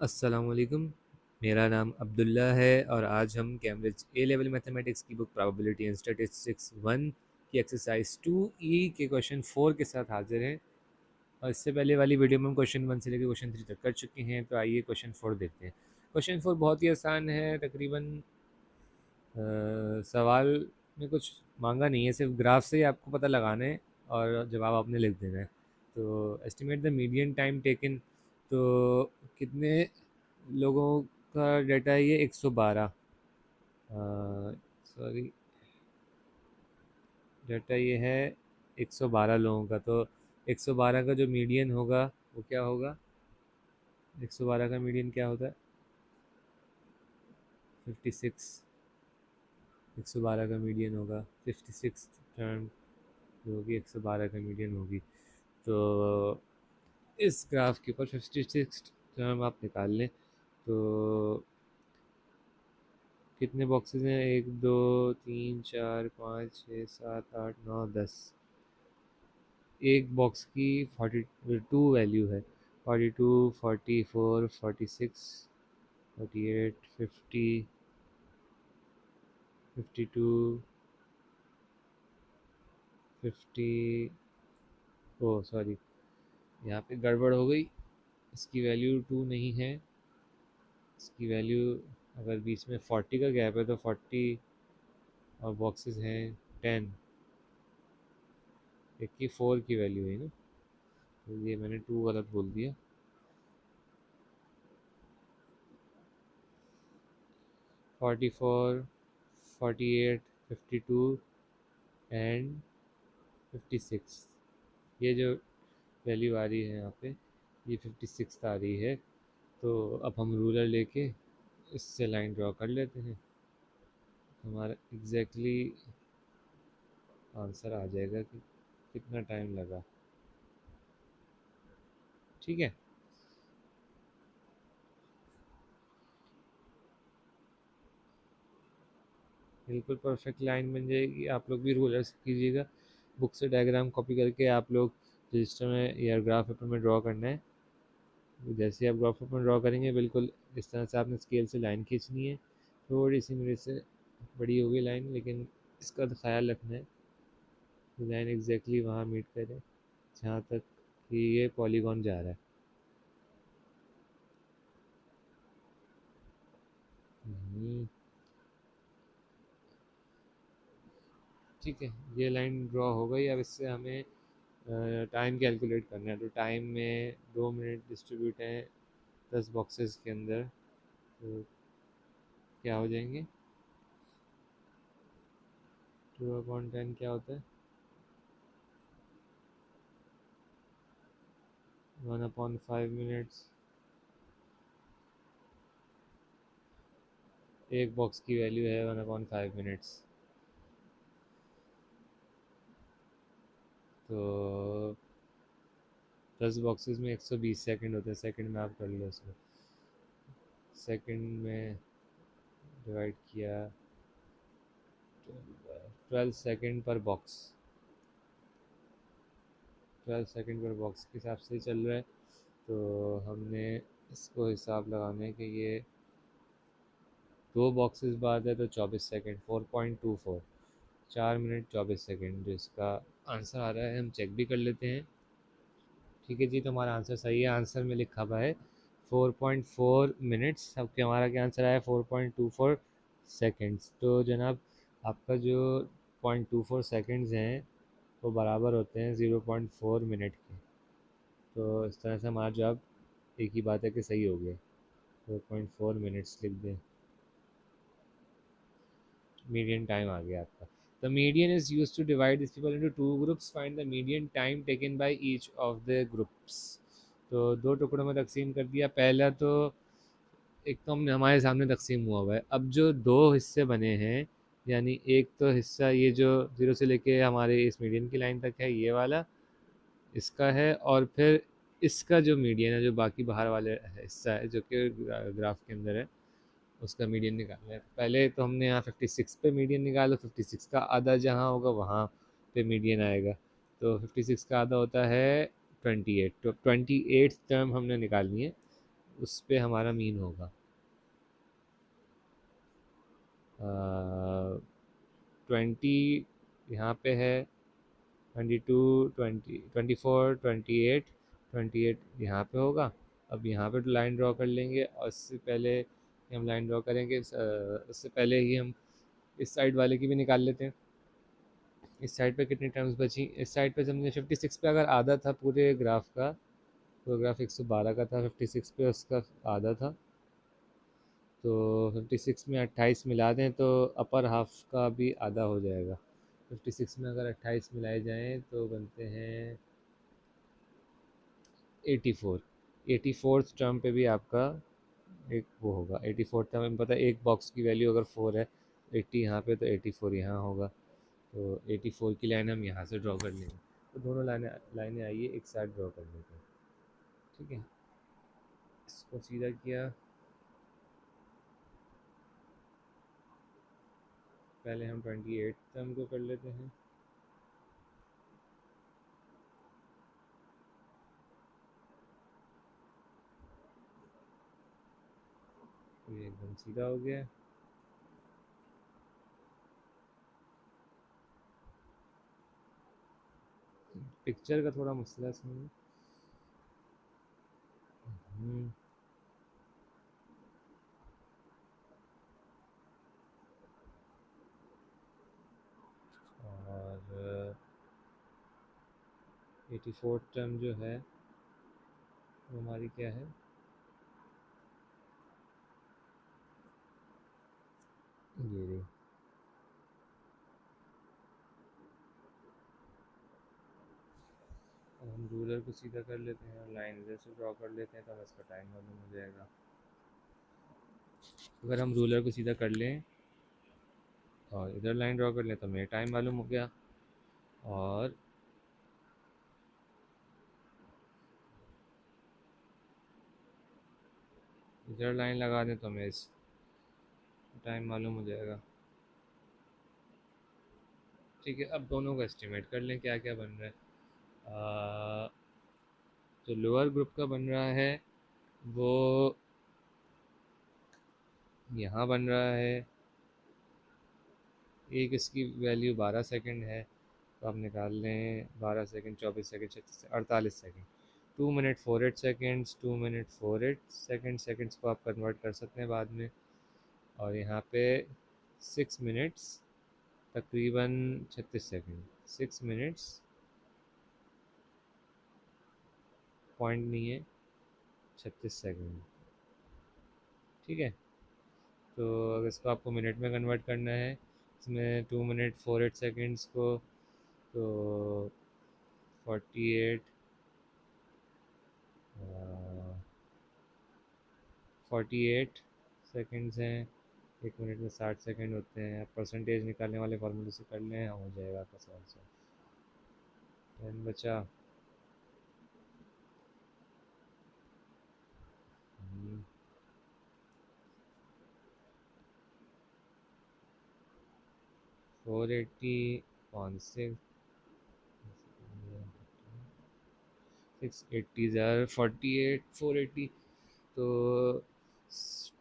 अस्सलामुअलैकुम। मेरा नाम अब्दुल्ला है और आज हम कैम्ब्रिज ए लेवल मैथमेटिक्स की बुक प्रोबेबिलिटी एंड स्टैटिस्टिक्स 1 की एक्सरसाइज 2 के क्वेश्चन 4 के साथ हाजिर हैं। और इससे पहले वाली वीडियो में हम क्वेश्चन 1 से लेकर क्वेश्चन 3 तक कर चुके हैं, तो आइए क्वेश्चन 4 देखते हैं। क्वेश्चन 4 बहुत ही आसान है। तकरीबन सवाल में कुछ मांगा नहीं है, सिर्फ ग्राफ से ही आपको पता लगाना है और जवाब आपने लिख देना है। तो estimate the median time taken, तो कितने लोगों का डाटा है ये? 112। सॉरी, डाटा ये है 112 लोगों का। तो 112 का जो मीडियन होगा वो क्या होगा? 112 का मीडियन क्या होता है? 56। 112 का मीडियन होगा 56 टर्म जो होगी, 112 का मीडियन होगी। तो इस ग्राफ के ऊपर 56 टर्म आप निकाल लें। तो कितने बॉक्सेस हैं? 1 2 3 4 5 6 7 8 9 10। एक बॉक्स की 42 वैल्यू है। 42, 44, 46, 48, 52, 50। ओ सॉरी, यहाँ पे गड़बड़ हो गई। इसकी वैल्यू 2 नहीं है। इसकी वैल्यू, अगर बीच में 40 का गैप है तो 40 और बॉक्सेस हैं 10। एक की 4 की वैल्यू है ना, तो ये मैंने 2 गलत बोल दिया। 44, 48, 52 एंड 56। ये जो वैल्यू आ रही है यहाँ पे, ये 56 आ रही है। तो अब हम रूलर लेके इससे लाइन ड्रॉ कर लेते हैं। हमारा एग्जैक्टली आंसर आ जाएगा कि कितना टाइम लगा। ठीक है, बिल्कुल परफेक्ट लाइन बन जाएगी। आप लोग भी रूलर से कीजिएगा, बुक से डायग्राम कॉपी करके आप लोग रजिस्टर में या ग्राफ पेपर में ड्रॉ करना है। जैसे ही आप ग्राफ पेपर में ड्रॉ करेंगे, बिल्कुल इस तरह से आपने स्केल से लाइन खींचनी है। थोड़ी सी मेरे से बड़ी होगी लाइन, लेकिन इसका तो ख्याल रखना है कि लाइन एग्जैक्टली वहाँ मीट करे जहाँ तक कि ये पॉलीगॉन जा रहा है। हम्म, ठीक है, ये लाइन ड्रॉ हो गई। अब इससे हमें टाइम कैलकुलेट करना है। तो टाइम में 2 मिनट डिस्ट्रीब्यूट हैं 10 बॉक्सेस के अंदर, तो क्या हो जाएंगे? 2/10 क्या होता है? 1/5 मिनट्स। एक बॉक्स की वैल्यू है 1/5 मिनट्स। तो 10 बॉक्सेस में 120 सेकंड होते हैं। सेकंड में आप कर लो इसको। सेकंड में डिवाइड किया 12 सेकंड पर बॉक्स। 12 सेकंड पर बॉक्स के हिसाब से चल रहा है। तो हमने इसको हिसाब लगाना है कि ये 2 बॉक्सेस बाद है तो 24 सेकंड, 4.24, 4 मिनट 24 सेकंड जो इसका आंसर आ रहा है। हम चेक भी कर लेते हैं। ठीक है जी, तो हमारा आंसर सही है। आंसर में लिखा हुआ है 4.4 मिनट्स। अब क्या हमारा क्या आंसर आया? 4.24 सेकेंड्स। तो जनाब, आपका जो 0.24 सेकेंड्स हैं वो बराबर होते हैं 0.4 मिनट के। तो इस तरह से हमारा जवाब एक ही बात है कि सही हो गया। 4.4 मिनट्स लिख दें। मीडियन टाइम आ गया आपका। The median is use to divide this people into 2 groups. Find the median time taken by each of the groups. तो 2 टुकड़ों में तकसीम कर दिया। पहला तो एक तो हमने हमारे सामने तकसीम हुआ है। अब जो 2 हिस्से बने हैं, यानी एक तो हिस्सा ये जो 0 से लेके हमारे इस मीडियन की लाइन तक है, ये वाला इसका है। और फिर इसका जो मीडियन है, जो बाकी बाहर वाले हिस्सा है जो कि ग्राफ के अंदर है, उसका मीडियन निकालना है। पहले तो हमने यहाँ 56 पे मीडियन निकाला। 56 का आधा जहाँ होगा वहाँ पे मीडियन आएगा। तो 56 का आधा होता है 28। तो 28 टर्म हमने निकालनी है। उस पे हमारा मीन होगा। 20 यहाँ पे है, 22, 20, 24, 28, 28 यहाँ पे होगा। अब यहाँ पे तो लाइन ड्रॉ कर लेंगे, और इससे पहले कि हम लाइन ड्रॉ करेंगे उससे पहले ही हम इस साइड वाले की भी निकाल लेते हैं। इस साइड पे कितनी टर्म्स बची, इस साइड पे हमने 56 पे अगर आधा था पूरे ग्राफ का, पूरा ग्राफ 112 का था, 56 पे उसका आधा था, तो 56 में 28 मिला दें तो अपर हाफ का भी आधा हो जाएगा। 56 में अगर 28 मिलाए जाएँ तो बनते हैं 84। 84th टर्म पे भी आपका एक वो होगा, 84th टर्म में पता है एक बॉक्स की वैल्यू अगर 4 है, 80 यहाँ पे तो 84 यहाँ होगा, तो 84 की लाइन हम यहाँ से ड्रॉ कर लेंगे। तो दोनों लाइनें लाइनें आइए एक साथ ड्रॉ कर लेते हैं। ठीक है, इसको सीधा किया। पहले हम 28 टर्म को कर लेते हैं। तो ये एकदम सीधा हो गया। पिक्चर का थोड़ा मसला इसमें। हम्म, और 84th टर्म जो है वो हमारी क्या है, ये रही। अब हम रूलर को सीधा कर लेते हैं और लाइन इधर से ड्रॉ कर लेते हैं, तो हमें इसका टाइम मालूम हो जाएगा। अगर हम रूलर को सीधा कर लें और इधर लाइन ड्रॉ कर लें तो हमें टाइम मालूम हो गया, और इधर लाइन लगा दें तो हमें इस टाइम मालूम हो जाएगा। ठीक है, अब दोनों का एस्टिमेट कर लें क्या क्या बन रहा है। जो लोअर ग्रुप का बन रहा है वो यहाँ बन रहा है, एक इसकी वैल्यू 12 सेकंड है, तो आप निकाल लें 12 second, 24 second, 36, 48 second, 2 minute 48 seconds, 2 minute 48 second, seconds को आप कन्वर्ट कर सकते हैं बाद में। और यहाँ पे 6 मिनट्स तकरीबन 36 सेकंड, 6 मिनट्स पॉइंट नहीं है, 36 सेकंड। ठीक है, तो अगर इसको आपको मिनट में कन्वर्ट करना है, इसमें 2 मिनट 48 सेकंड्स को, तो 48 48 सेकंड्स हैं। 1 मिनट में 60 सेकंड होते हैं। आप परसेंटेज निकालने वाले फार्मूले से कर लें, हो जाएगा आपका सवाल से। 10 बचा। 480 680 ज़ार 48 480, तो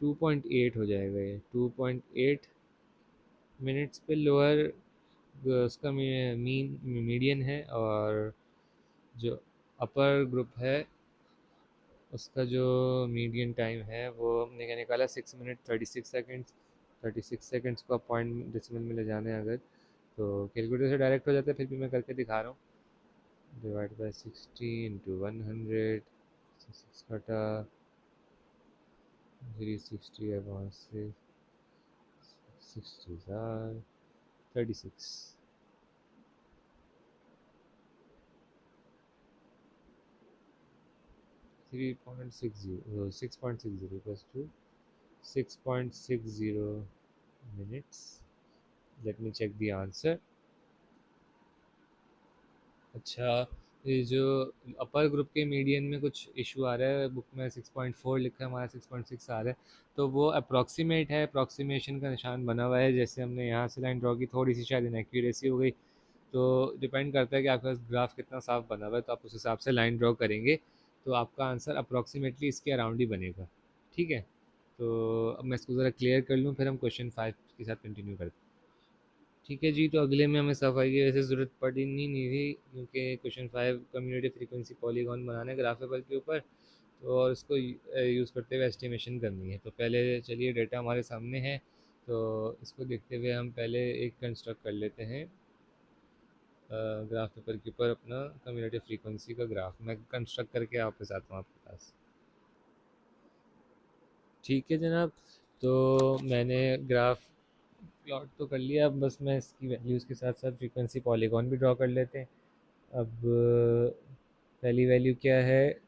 2.8 हो जाएगा। ये 2.8 मिनट्स पे लोअर उसका मीन मीडियन है, और जो अपर ग्रुप है उसका जो मीडियन टाइम है वो हमने क्या निकाला, 6 मिनट 36 सेकेंड्स। 36 सेकेंड्स को आप पॉइंट डेसिमल में ले जाने हैं अगर, तो कैलकुलेटर से डायरेक्ट हो जाता है, फिर भी मैं करके दिखा रहा हूँ। डिवाइड बाई 60 इंटू 100, 6 घटा 360 upon 60 36, 3.60 6.60 plus 2 6.60 minutes. Let me check the answer. अच्छा, ये जो अपर ग्रुप के मीडियन में कुछ इशू आ रहा है, बुक में 6.4 लिखा है, हमारा 6.6 आ रहा है, तो वो अप्रॉक्सीमेट है, अप्रॉक्सीमेशन का निशान बना हुआ है। जैसे हमने यहाँ से लाइन ड्रॉ की, थोड़ी सी शायद इनएक्यूरेसी हो गई, तो डिपेंड करता है कि आपका ग्राफ कितना साफ बना हुआ है, तो आप उस हिसाब से लाइन ड्रॉ करेंगे। तो आपका आंसर अप्रॉक्सीमेटली इसके अराउंड ही बनेगा। ठीक है, तो अब मैं इसको ज़रा क्लियर कर लूँ, फिर हम क्वेश्चन 5 के साथ कंटिन्यू करते हैं। ठीक है जी, तो अगले में हमें सफाई की वैसे ज़रूरत पड़ी नहीं थी, क्योंकि क्वेश्चन 5 कम्युनिटी फ्रीक्वेंसी पॉलीगॉन बनाना है ग्राफेबल के ऊपर, तो और इसको यूज़ करते हुए एस्टिमेशन करनी है। तो पहले चलिए डेटा हमारे सामने है, तो इसको देखते हुए हम पहले एक कंस्ट्रक्ट कर लेते हैं ग्राफ पेपर के ऊपर अपना कम्युनिटी फ्रीक्वेंसी का ग्राफ मैं कंस्ट्रक्ट करके वापस आता हूँ आपके पास। ठीक है जनाब, तो मैंने ग्राफ प्लॉट तो कर लिया, अब बस मैं इसकी वैल्यूज़ के साथ साथ फ्रीक्वेंसी पॉलीगॉन भी ड्रॉ कर लेते हैं। अब पहली वैल्यू क्या है,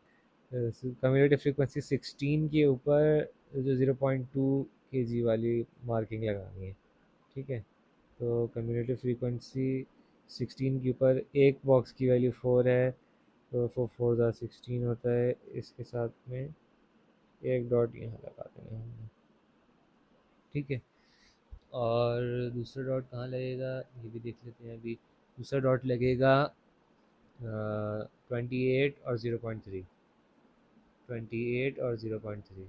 कम्युनिटी फ्रीक्वेंसी 16 के ऊपर जो 0.2 kg वाली मार्किंग लगानी है। ठीक है, तो कम्युनिटी फ्रीक्वेंसी 16 के ऊपर एक बॉक्स की वैल्यू 4 है, तो 4 4 16 होता है। इसके साथ में एक डॉट यहाँ लगा देंगे हमने। ठीक है, और दूसरा डॉट कहाँ लगेगा ये भी देख लेते हैं अभी। दूसरा डॉट लगेगा 28 और 0.3, 28 और 0.3,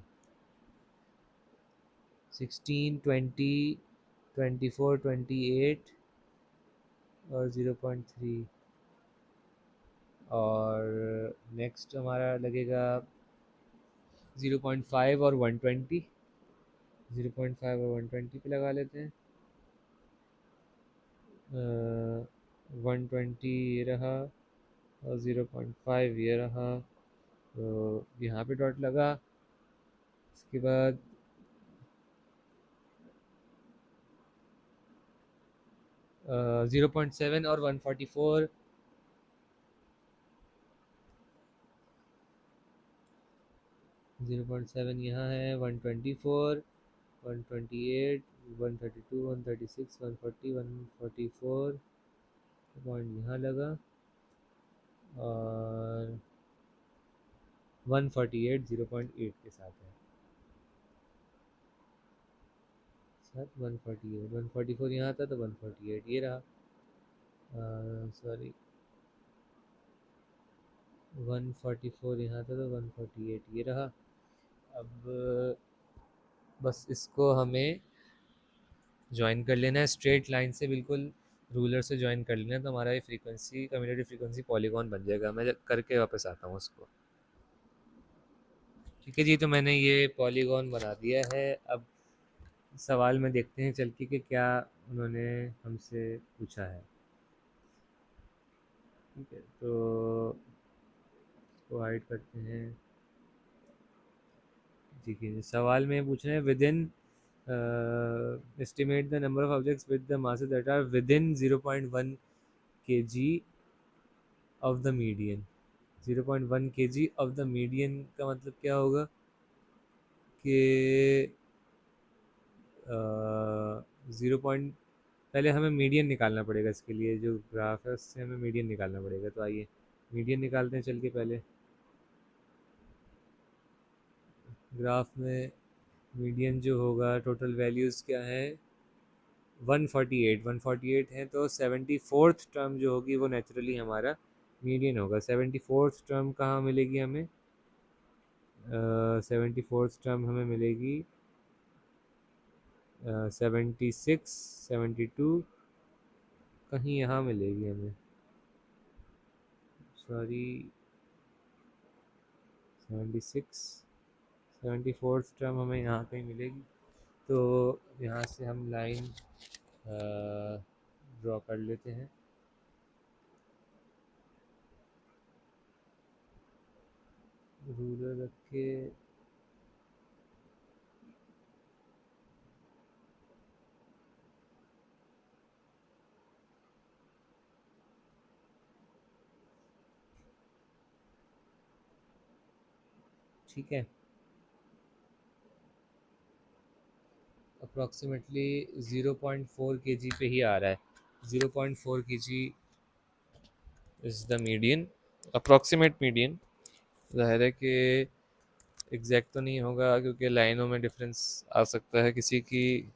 16 20 24 28 और 0.3। और नेक्स्ट हमारा लगेगा 0.5 और 120, 0.5 और 120 पे लगा लेते हैं। 120 ये रहा और 0.5 ये रहा, तो यहाँ पे डॉट लगा। इसके बाद 0.7 और 144, 0.7 यहाँ है, 124 128 132 136 140 144 पॉइंट यहाँ लगा, और 148 0.8 के साथ है। साथ 148 144 यहाँ था, तो 148 ये रहा, सॉरी 144 यहाँ था, तो 148 ये रहा। अब बस इसको हमें ज्वाइन कर लेना है स्ट्रेट लाइन से, बिल्कुल रूलर से ज्वाइन कर लेना है, तो हमारा ये फ्रीक्वेंसी कम्युनिटी फ्रीक्वेंसी पॉलीगॉन बन जाएगा। मैं करके वापस आता हूँ उसको। ठीक है जी, तो मैंने ये पॉलीगॉन बना दिया है। अब सवाल में देखते हैं चल के कि क्या उन्होंने हमसे पूछा है। ठीक है, तो इसको हाइड करते हैं। ठीक है, सवाल में पूछ रहे हैं with in estimate the number of objects with the masses that are within 0.1 kg of the median। 0.1 kg of the median का मतलब क्या होगा कि 0 पहले हमें मीडियन निकालना पड़ेगा इसके लिए, जो ग्राफ है उससे हमें मीडियन निकालना पड़ेगा। तो आइए मीडियन निकालते हैं चल के। पहले ग्राफ में मीडियन जो होगा, टोटल वैल्यूज़ क्या है, 148 148 है, तो 74th टर्म जो होगी वो नेचुरली हमारा मीडियन होगा। 74th टर्म कहाँ मिलेगी हमें, 74th टर्म हमें मिलेगी 76 72, कहीं यहाँ मिलेगी हमें, सॉरी 76 74th टर्म हमें यहाँ कहीं मिलेगी। तो यहाँ से हम लाइन ड्रॉ कर लेते हैं। रूलर रख के ठीक है, अप्रॉक्सीमेटली 0.4 kg पे ही आ रहा है। 0.4 kg is the median, approximate median. ज़ाहिर है कि एग्जैक्ट तो नहीं होगा, क्योंकि लाइनों में डिफरेंस आ सकता है किसी की,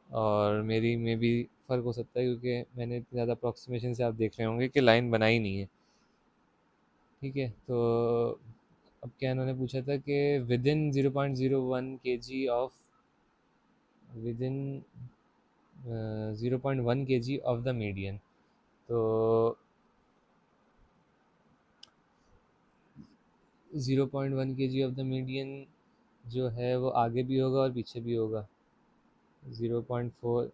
और मेरी में भी फ़र्क हो सकता है, क्योंकि मैंने इतनी ज़्यादा अप्रॉक्सीमेशन से आप देख रहे होंगे कि लाइन बनाई नहीं है। ठीक है, तो अब क्या इन्होंने पूछा था कि with in 0.01 kg of with in 0.1 kg of the median. तो 0.1 kg ऑफ द मीडियन जो है वो आगे भी होगा और पीछे भी होगा। 0.4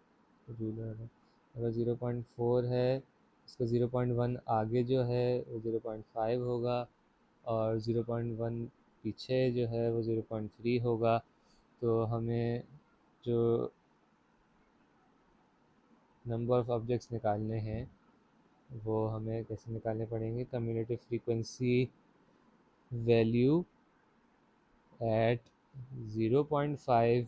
रूलर, अगर 0.4 है इसका 0.1 आगे जो है वो 0.5 होगा, और 0.1 पीछे जो है वो 0.3 होगा। तो हमें जो नंबर ऑफ़ ऑब्जेक्ट्स निकालने हैं वो हमें कैसे निकालने पड़ेंगे, cumulative frequency value at 0.5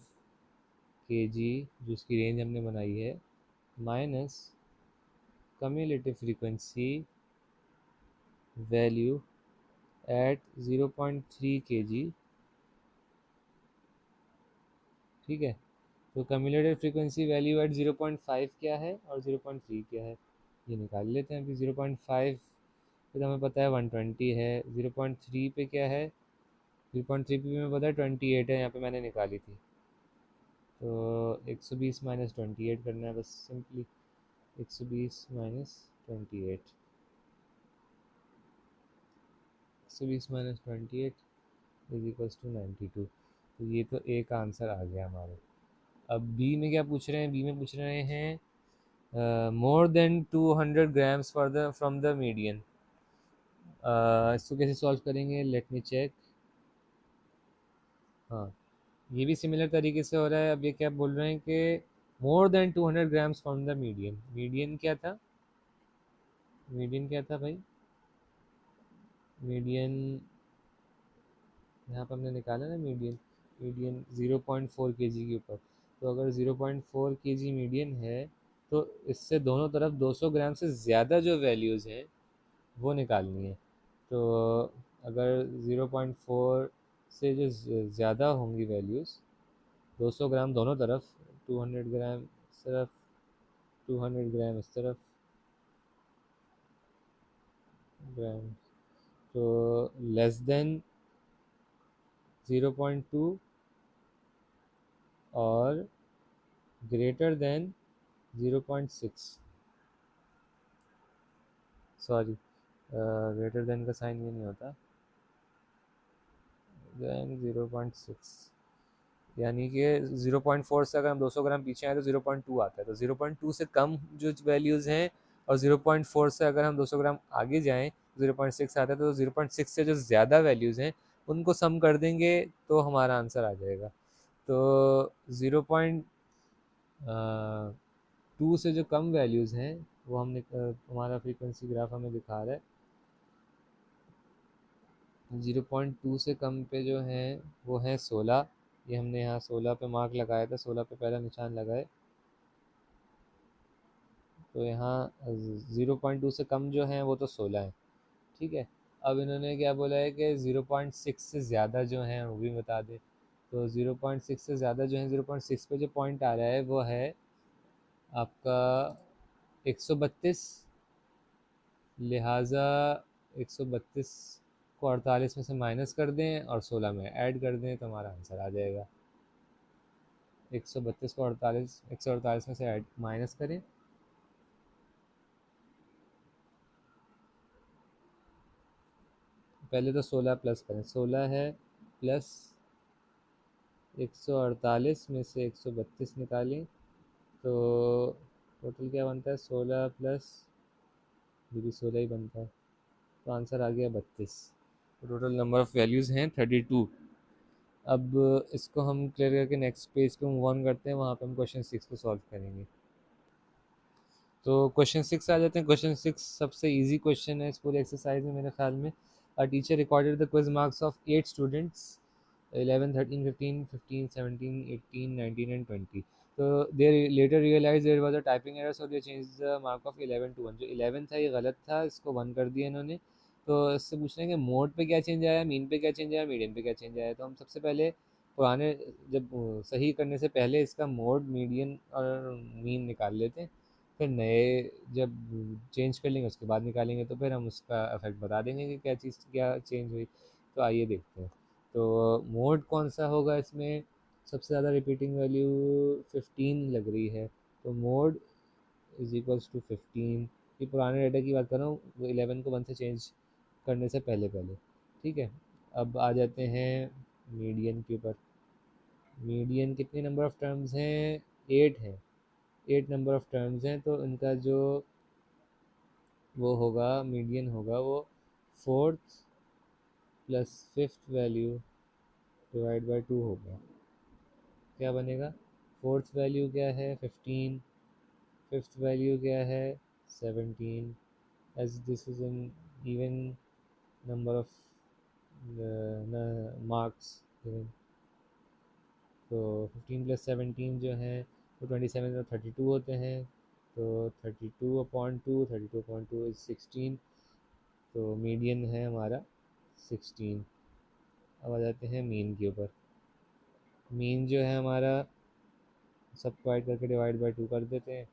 kg जिसकी रेंज हमने बनाई है, minus cumulative frequency value at 0.3 kg। ठीक है, तो कम्युलेटिव फ्रीक्वेंसी वैल्यू एट 0.5 क्या है और 0.3 क्या है, ये निकाल लेते हैं। अभी 0.5 पे तो हमें पता है 120 है, 0.3 पे क्या है, 0.3 पे हमें पता है 28 है, यहाँ पे मैंने निकाली थी। तो 120 माइनस 28 करना है बस simply, 120 minus 28, 120 minus 28 is equals to 92। तो ये तो एक आंसर आ गया हमारे। अब बी में क्या पूछ रहे हैं, बी में पूछ रहे हैं more than 200 grams for the from the median. इसको कैसे सॉल्व करेंगे, लेट मी चेक। हाँ, ये भी सिमिलर तरीके से हो रहा है। अब ये क्या बोल रहे हैं कि more than 200 grams from the median. Median क्या था, मीडियन क्या था भाई, मीडियन यहाँ पर हमने निकाला ना मीडियन, मीडियन 0.4 kg के ऊपर। तो अगर 0.4 kg मीडियन है तो इससे दोनों तरफ 200 ग्राम से ज़्यादा जो वैल्यूज़ हैं वो निकालनी है। तो अगर 0.4 से जो ज़्यादा होंगी वैल्यूज़, 200 ग्राम दोनों तरफ, 200 ग्राम इस तरफ, 200 ग्राम इस तरफ ग्राम, तो लेस देन 0.2 और greater than 0.6, sorry greater than का साइन ये नहीं होता, देन 0.6, यानी कि 0.4 से अगर हम 200 ग्राम पीछे आए तो 0.2 आता है। तो 0.2 से कम जो वैल्यूज़ हैं और 0.4 से अगर हम 200 ग्राम आगे जाएँ 0.6 आता है। तो 0.6 से जो ज़्यादा वैल्यूज़ हैं उनको सम कर देंगे तो हमारा आंसर आ जाएगा। तो 0.2 से जो कम वैल्यूज़ हैं वो हमने हमारा फ्रीक्वेंसी ग्राफ हमें दिखा रहा है। 0.2 से कम पे जो हैं वो हैं 16, ये हमने यहाँ 16 पे मार्क लगाया था, 16 पे पहला निशान लगाए। तो यहाँ 0.2 से कम जो हैं वो तो 16 हैं। ठीक है, अब इन्होंने क्या बोला है कि 0.6 से ज़्यादा जो हैं वो भी बता दें। तो 0.6 से ज़्यादा जो है, 0.6 पे जो पॉइंट आ रहा है वो है आपका 132, लिहाजा 132 को 48 में से माइनस कर दें और 16 में ऐड कर दें तो हमारा आंसर आ जाएगा। 132 को 148 में से ऐड माइनस करें, पहले तो 16 प्लस करें, 16 है प्लस 148 में से 132 निकालें तो टोटल क्या बनता है, 16 प्लस, ये भी 16 ही बनता है। तो आंसर आ गया 32। तो टोटल नंबर ऑफ़ वैल्यूज़ हैं 32। अब इसको हम क्लियर करके नेक्स्ट पेज पे मूव ऑन करते हैं, वहाँ पे हम क्वेश्चन 6 को सॉल्व करेंगे। तो क्वेश्चन 6 आ जाते हैं। क्वेश्चन 6 सबसे इजी क्वेश्चन है इस पूरे एक्सरसाइज में मेरे ख्याल में। A teacher recorded the quiz marks of 8 students 11, 13, 15, 15, 17, 18, 19 and 20। तो they later realise there was a typing error, so they change the mark of 11 to 1। जो 11 था ये गलत था, इसको 1 कर दिया इन्होंने। तो इससे पूछ रहे हैं कि मोड पे क्या चेंज आया, मीन पे क्या चेंज आया, मीडियन पे क्या चेंज आया। तो हम सबसे पहले पुराने, जब सही करने से पहले इसका मोड, मीडियन और मीन निकाल लेते हैं। फिर नए जब चेंज कर लेंगे उसके बाद निकालेंगे, तो फिर हम उसका इफेक्ट बता देंगे कि क्या चीज़ क्या चेंज हुई। तो आइए देखते हैं। तो मोड कौन सा होगा इसमें, सबसे ज़्यादा रिपीटिंग वैल्यू 15 लग रही है, तो मोड इज इक्वल्स टू 15। ये पुराने डाटा की बात कर रहा हूँ, वो 11 को 1 से चेंज करने से पहले पहले। ठीक है, अब आ जाते हैं मीडियन के ऊपर। मीडियन कितने नंबर ऑफ़ टर्म्स हैं, 8 हैं। 8 नंबर ऑफ़ टर्म्स हैं, तो इनका जो वो होगा मीडियन होगा वो fourth plus fifth value divide by 2 होगा। क्या बनेगा, फोर्थ वैल्यू क्या है 15, फिफ्थ वैल्यू क्या है 17, as this is an even number of marks given. तो 15 प्लस 17 जो है वो 27 और 32 होते हैं। तो 32/2, 32/2 इज 16। तो मीडियन है हमारा 16। अब आ जाते हैं मीन के ऊपर। मीन जो है हमारा सबको ऐड करके डिवाइड बाय 2 कर देते हैं।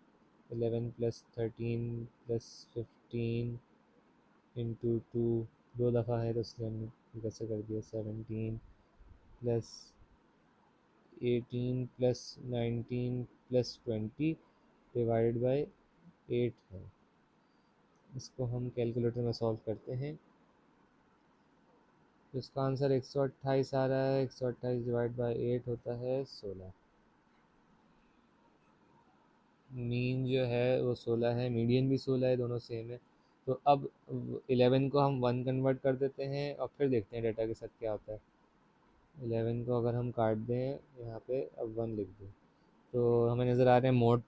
11 प्लस 13 प्लस 15 इंटू 2, 2 दफ़ा है तो इसलिए हमने कैसे कर दिया। 17 plus 18 plus 19 plus 20 divide by 8 है। इसको हम कैलकुलेटर में सॉल्व करते हैं, तो इसका आंसर 128 आ रहा है। 128 डिवाइड बाय 8 होता है 16। मीन जो है वो 16 है, मीडियन भी 16 है, दोनों सेम है। तो अब 11 को हम 1 कन्वर्ट कर देते हैं और फिर देखते हैं डाटा के साथ क्या होता है। 11 को अगर हम काट दें यहाँ पे, अब 1 लिख दें, तो हमें नज़र आ रहे हैं मोड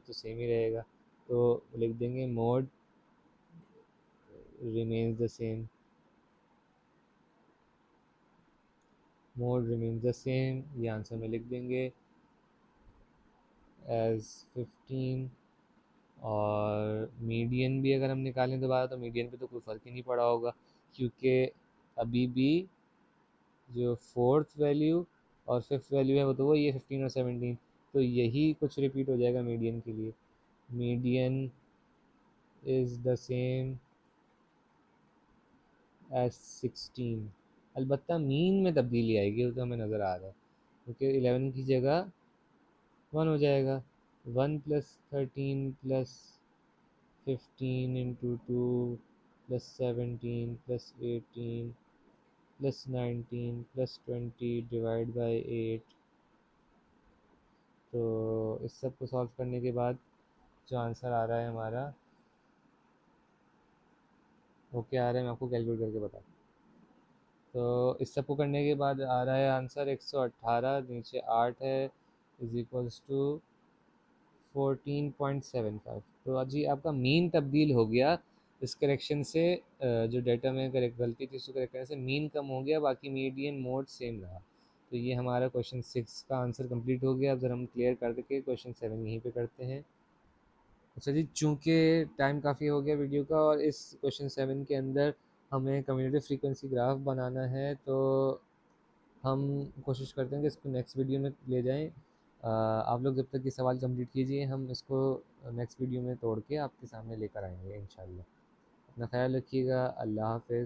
तो सेम ही रहेगा। तो लिख देंगे mode remains the same, mode remains the same, ये आंसर में लिख देंगे एज 15। और मीडियन भी अगर हम निकालें दोबारा, तो मीडियन पे तो कोई फ़र्क ही नहीं पड़ा होगा, क्योंकि अभी भी जो फोर्थ वैल्यू और फिफ्थ वैल्यू है वो तो वही है 15 और 17। तो यही कुछ रिपीट हो जाएगा मीडियन के लिए। Median is the same as 16। अलबत्ता मीन में तब्दीली आएगी, वो तो हमें नज़र आ रहा है, क्योंकि 11 की जगह 1 हो जाएगा। 1 plus 13 plus 15 into 2 plus 17 plus 18 plus 19 plus 20 divide by 8। तो इस सब को सॉल्व करने के बाद जो आंसर आ रहा है हमारा, वो क्या आ रहा है मैं आपको कैलकुलेट करके बताता हूँ। तो इस सब को करने के बाद आ रहा है आंसर 118, नीचे 8 है, इज इक्वल्स टू 14.75। तो जी आपका मीन तब्दील हो गया इस करेक्शन से। जो डेटा में करेक्ट गलती थी उसको करेक्ट करने से मीन कम हो गया, बाकी मीडियन मोड सेम रहा। तो ये हमारा क्वेश्चन 6 का आंसर कंप्लीट हो गया। अब जरा हम क्लियर कर देके क्वेश्चन 7 यहीं पे करते हैं। अच्छा जी, चूँकि टाइम काफ़ी हो गया वीडियो का और इस क्वेश्चन 7 के अंदर हमें कम्युनिटी फ्रीक्वेंसी ग्राफ बनाना है, तो हम कोशिश करते हैं कि इसको नेक्स्ट वीडियो में ले जाएं। आप लोग जब तक ये सवाल कंप्लीट कीजिए, हम इसको नेक्स्ट वीडियो में तोड़ के आपके सामने लेकर आएंगे इंशाल्लाह। अपना ख्याल रखिएगा। अल्लाह हाफ़िज़।